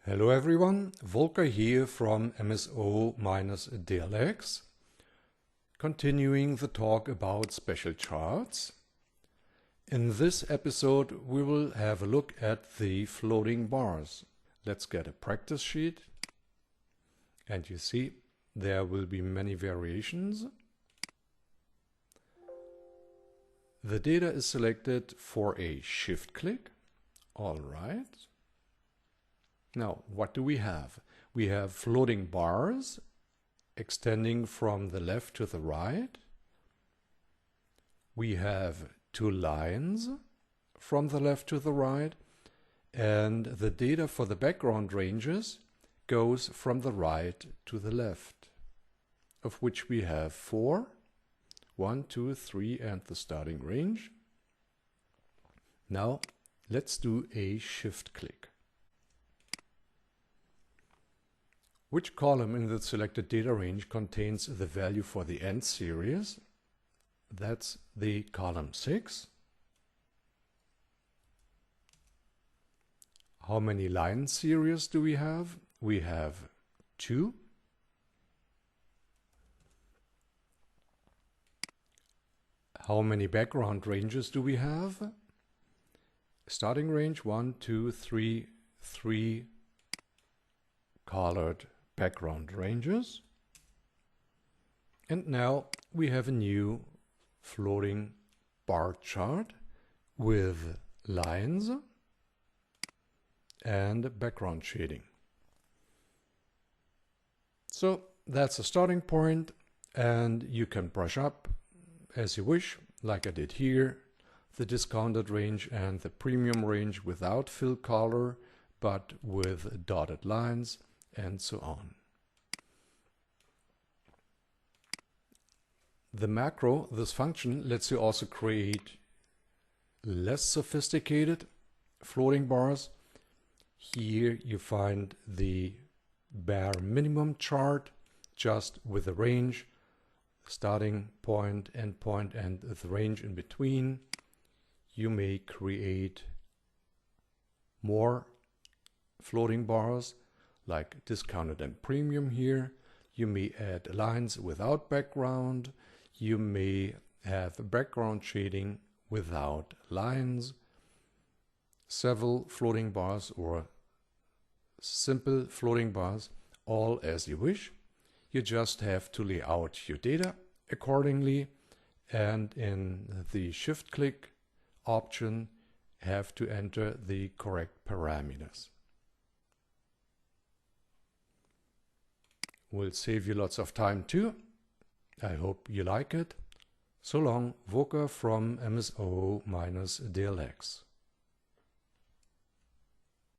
Hello everyone, Volker here from MSO-dlx, continuing the talk about special charts. In this episode we will have a look at the floating bars. Let's get a practice sheet, and you see there will be many variations. The data is selected for a shift click. All right. Now, what do we have? We have floating bars extending from the left to the right. We have two lines from the left to the right, and the data for the background ranges goes from the right to the left, of which we have 4. 1, 2, 3, and the starting range. Now, let's do a shift click. Which column in the selected data range contains the value for the end series? That's the column 6. How many line series do we have? We have 2. How many background ranges do we have? Starting range 1, 2, 3, 3 colored background ranges. And now we have a new floating bar chart with lines and background shading. So that's a starting point, and you can brush up as you wish, like I did here, the discounted range and the premium range without fill color, but with dotted lines, and so on. The macro, this function, lets you also create less sophisticated floating bars. Here you find the bare minimum chart, just with the range, starting point, end point, and the range in between. You may create more floating bars like discounted and premium here. You may add lines without background. You may have background shading without lines. Several floating bars or simple floating bars, all as you wish. You just have to lay out your data accordingly, and in the shift click option have to enter the correct parameters. Will save you lots of time too. I hope you like it. So long, Volker from MSO-dlx.